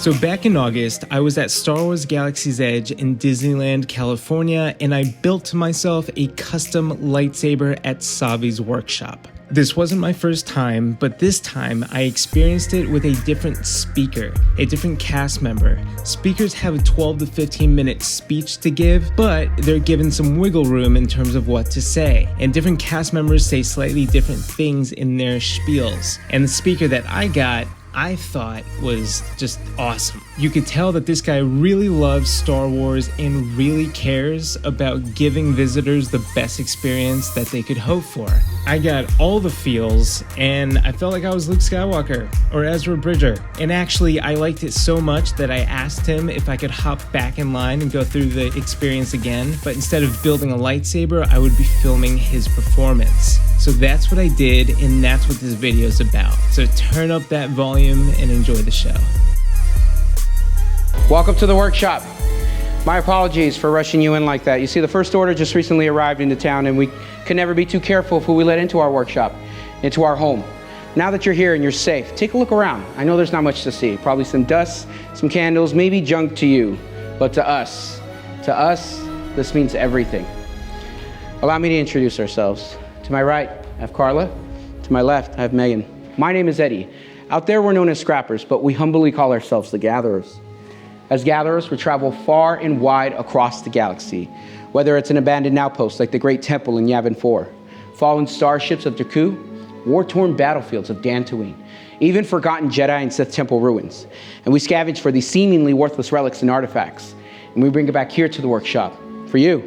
So back in August, I was at Star Wars Galaxy's Edge in Disneyland, California, and I built myself a custom lightsaber at SAVI'S workshop. This wasn't my first time, but this time I experienced it with a different speaker, a different cast member. Speakers have a 12 to 15 minute speech to give, but they're given some wiggle room in terms of what to say. And different cast members say slightly different things in their spiels. And the speaker that I got, I thought was just awesome. You could tell that this guy really loves Star Wars and really cares about giving visitors the best experience that they could hope for. I got all the feels, and I felt like I was Luke Skywalker or Ezra Bridger. And actually, I liked it so much that I asked him if I could hop back in line and go through the experience again, but instead of building a lightsaber, I would be filming his performance. So that's what I did, and that's what this video is about. So turn up that volume and enjoy the show. Welcome to the workshop. My apologies for rushing you in like that. You see, the first order just recently arrived into town, and we can never be too careful of who we let into our workshop, into our home. Now that you're here and you're safe, take a look around. I know there's not much to see. Probably some dust, some candles, maybe junk to you. But to us, this means everything. Allow me to introduce ourselves. To my right, I have Carla. To my left, I have Megan. My name is Eddie. Out there, we're known as scrappers, but we humbly call ourselves the gatherers. As gatherers, we travel far and wide across the galaxy, whether it's an abandoned outpost like the Great Temple in Yavin 4, fallen starships of Jakku, war-torn battlefields of Dantooine, even forgotten Jedi and Sith Temple ruins. And we scavenge for these seemingly worthless relics and artifacts, and we bring it back here to the workshop for you.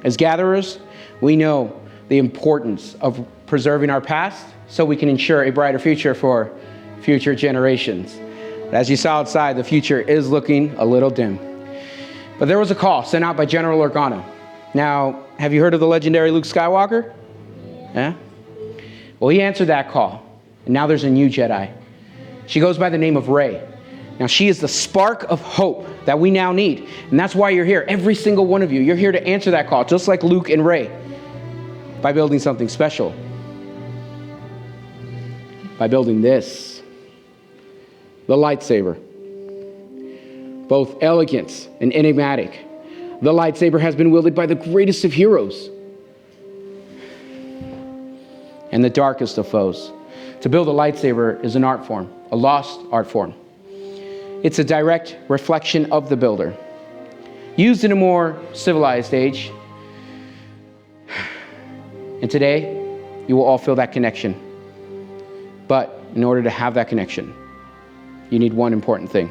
As gatherers, we know the importance of preserving our past so we can ensure a brighter future for future generations. But as you saw outside, the future is looking a little dim. But there was a call sent out by General Organa. Now, have you heard of the legendary Luke Skywalker? Yeah? Well, he answered that call, and now there's a new Jedi. She goes by the name of Rey. Now, she is the spark of hope that we now need, and that's why you're here. Every single one of you, you're here to answer that call, just like Luke and Rey, by building something special. By building this, the lightsaber. Both elegant and enigmatic, the lightsaber has been wielded by the greatest of heroes and the darkest of foes. To build a lightsaber is an art form, a lost art form. It's a direct reflection of the builder. Used in a more civilized age. And today, you will all feel that connection. But in order to have that connection, you need one important thing.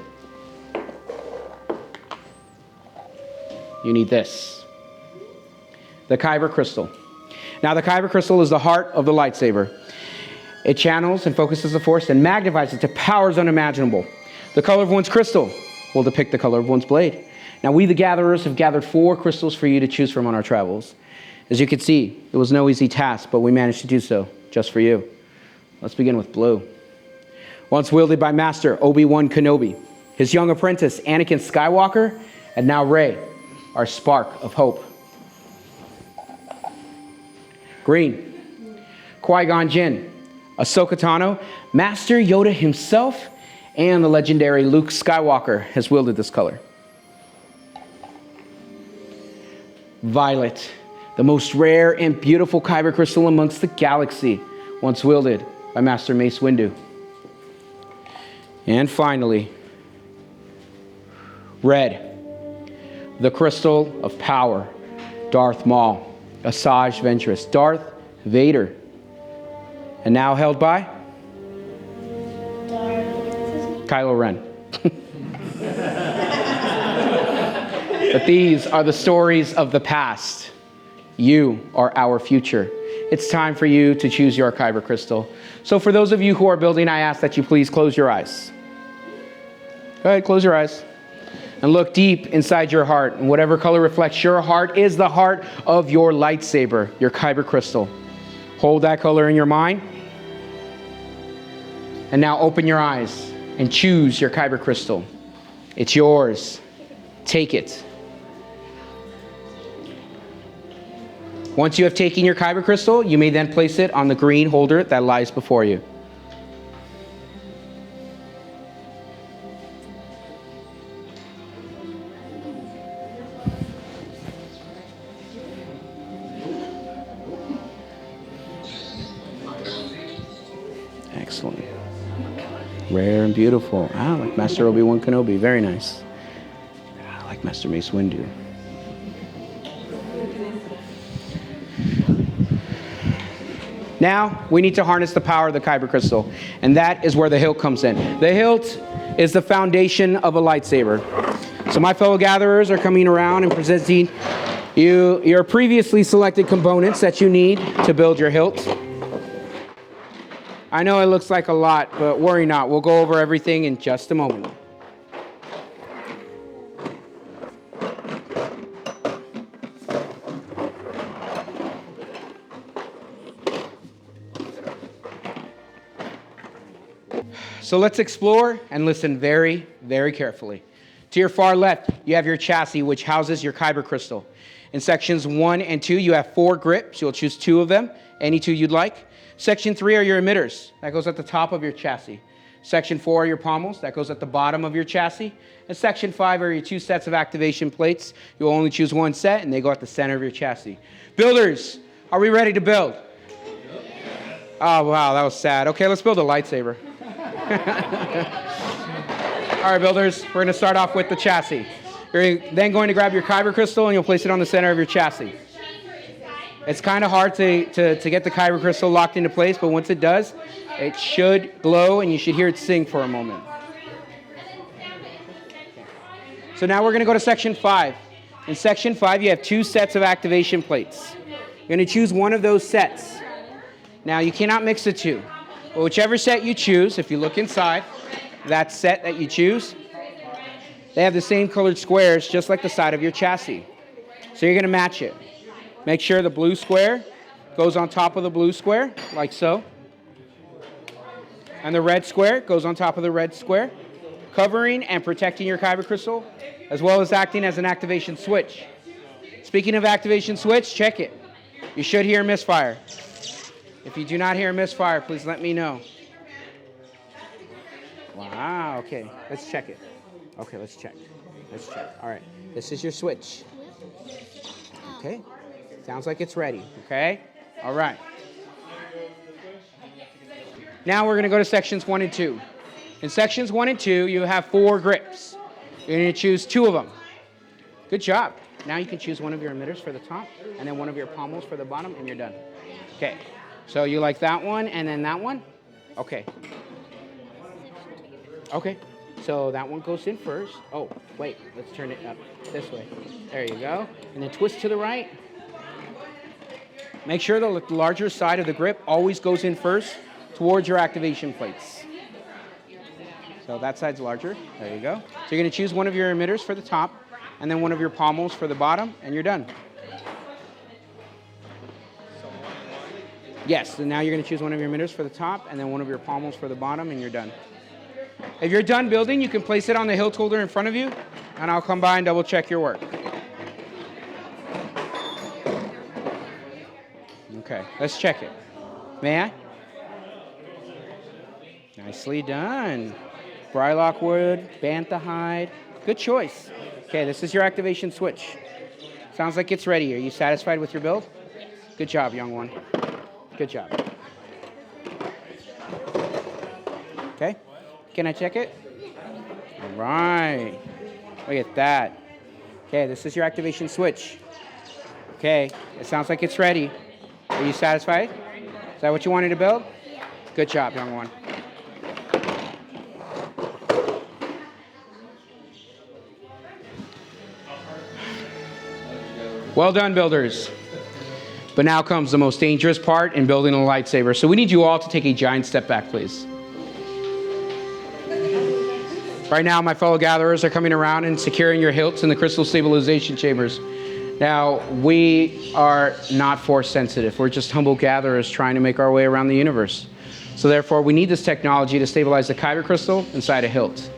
You need this. The Kyber crystal. Now, the Kyber crystal is the heart of the lightsaber. It channels and focuses the force and magnifies it to powers unimaginable. The color of one's crystal will depict the color of one's blade. Now, we the gatherers have gathered 4 crystals for you to choose from on our travels. As you can see, it was no easy task, but we managed to do so just for you. Let's begin with blue. Once wielded by Master Obi-Wan Kenobi, his young apprentice Anakin Skywalker, and now Rey, our spark of hope. Green. Qui-Gon Jinn, Ahsoka Tano, Master Yoda himself, and the legendary Luke Skywalker has wielded this color. Violet, the most rare and beautiful Kyber crystal amongst the galaxy, once wielded by Master Mace Windu. And finally, red, the crystal of power, Darth Maul, Asajj Ventress, Darth Vader, and now held by Kylo Ren. But these are the stories of the past. You are our future. It's time for you to choose your Kyber crystal. So for those of you who are building, I ask that you please close your eyes. Go ahead, close your eyes. And look deep inside your heart. And whatever color reflects your heart is the heart of your lightsaber, your Kyber crystal. Hold that color in your mind. And now open your eyes and choose your Kyber crystal. It's yours. Take it. Once you have taken your Kyber crystal, you may then place it on the green holder that lies before you. Excellent. Rare and beautiful. Ah, like Master Obi-Wan Kenobi. Very nice. Ah, like Master Mace Windu. Now, we need to harness the power of the kyber crystal, and that is where the hilt comes in. The hilt is the foundation of a lightsaber. So my fellow gatherers are coming around and presenting you your previously selected components that you need to build your hilt. I know it looks like a lot, but worry not. We'll go over everything in just a moment. So let's explore and listen very, very carefully. To your far left, you have your chassis, which houses your kyber crystal. In sections 1 and 2, you have 4 grips. You'll choose 2 of them, any 2 you'd like. Section 3 are your emitters. That goes at the top of your chassis. Section 4 are your pommels. That goes at the bottom of your chassis. And Section 5 are your 2 sets of activation plates. You'll only choose 1 set, and they go at the center of your chassis. Builders, are we ready to build? Oh, wow, that was sad. Okay, let's build a lightsaber. All right, builders, we're going to start off with the chassis. You're then going to grab your kyber crystal, and you'll place it on the center of your chassis. It's kind of hard to get the kyber crystal locked into place, but once it does, it should glow, and you should hear it sing for a moment. So now we're going to go to Section 5. In Section 5, you have 2 sets of activation plates. You're going to choose one of those sets. Now, you cannot mix the 2. But whichever set you choose, if you look inside, that set that you choose, they have the same colored squares, just like the side of your chassis. So you're going to match it. Make sure the blue square goes on top of the blue square, like so. And the red square goes on top of the red square, covering and protecting your kyber crystal, as well as acting as an activation switch. Speaking of activation switch, check it. You should hear misfire. If you do not hear misfire, please let me know. Wow, okay, let's check it. Okay, let's check. All right, this is your switch. Okay. Sounds like it's ready, okay? All right. Now we're going to go to sections 1 and 2. In sections 1 and 2, you have 4 grips. You're going to choose 2 of them. Good job. Now you can choose one of your emitters for the top, and then one of your pommels for the bottom, and you're done. Okay. So you like that one, and then that one? Okay. Okay. So that one goes in first. Oh, wait. Let's turn it up this way. There you go. And then twist to the right. Make sure the larger side of the grip always goes in first towards your activation plates. So that side's larger. There you go. So you're going to choose one of your emitters for the top, and then one of your pommels for the bottom, and you're done. Yes, and now you're going to choose one of your emitters for the top, and then one of your pommels for the bottom, and you're done. If you're done building, you can place it on the hilt holder in front of you, and I'll come by and double check your work. Okay, let's check it. May I? Nicely done. Brylock wood, bantha hide. Good choice. Okay, this is your activation switch. Sounds like it's ready. Are you satisfied with your build? Good job, young one. Good job. Okay, can I check it? All right. Look at that. Okay, this is your activation switch. Okay, it sounds like it's ready. Are you satisfied? Is that what you wanted to build? Good job, young one. Well done, builders. But now comes the most dangerous part in building a lightsaber. So we need you all to take a giant step back, please. Right now, my fellow gatherers are coming around and securing your hilts in the crystal stabilization chambers. Now, we are not force sensitive. We're just humble gatherers trying to make our way around the universe. So therefore, we need this technology to stabilize the kyber crystal inside a hilt.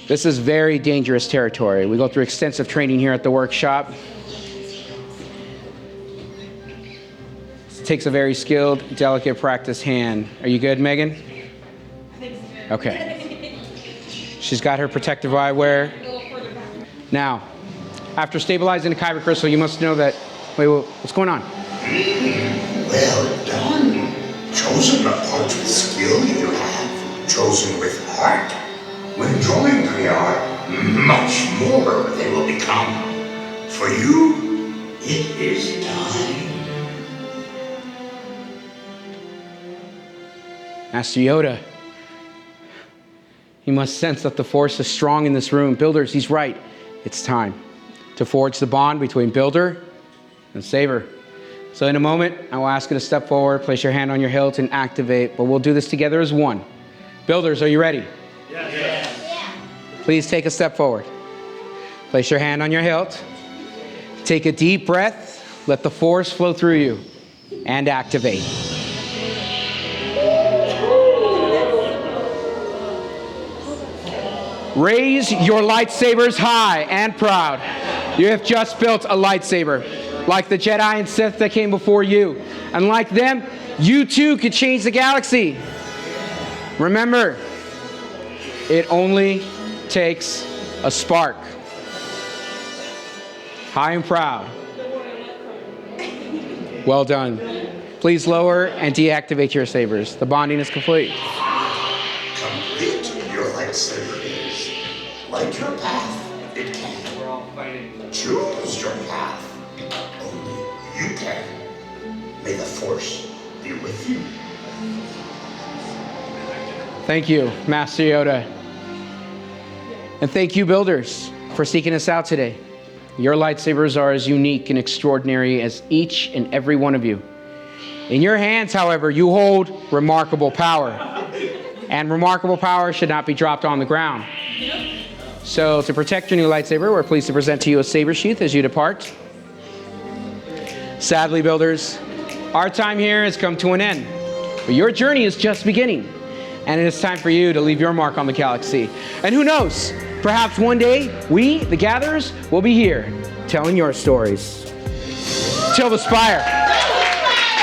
This is very dangerous territory. We go through extensive training here at the workshop. It takes a very skilled, delicate, practiced hand. Are you good, Megan? I think so. Okay. She's got her protective eyewear. Now, after stabilizing the kyber crystal, you must know that... Wait, what's going on? Well done, chosen apart with skill you have, chosen with heart. When joined we are, much more they will become. For you, it is time. Master Yoda, you must sense that the Force is strong in this room. Builders, he's right. It's time to forge the bond between Builder and Saber. So in a moment, I will ask you to step forward, place your hand on your hilt, and activate. But we'll do this together as one. Builders, are you ready? Yes. Yeah. Please take a step forward. Place your hand on your hilt. Take a deep breath. Let the Force flow through you. And activate. Raise your lightsabers high and proud. You have just built a lightsaber. Like the Jedi and Sith that came before you. And like them, you too could change the galaxy. Remember, it only takes a spark. High and proud. Well done. Please lower and deactivate your sabers. The bonding is complete. Complete your lightsaber is. Light your path, it can. Choose your path. Only you can. May the Force be with you. Thank you, Master Yoda. And thank you, Builders, for seeking us out today. Your lightsabers are as unique and extraordinary as each and every one of you. In your hands, however, you hold remarkable power. And remarkable power should not be dropped on the ground. So to protect your new lightsaber, we're pleased to present to you a saber sheath as you depart. Sadly, Builders, our time here has come to an end. But your journey is just beginning. And it is time for you to leave your mark on the galaxy. And who knows, perhaps one day, we, the Gatherers, will be here telling your stories. Till the Spire.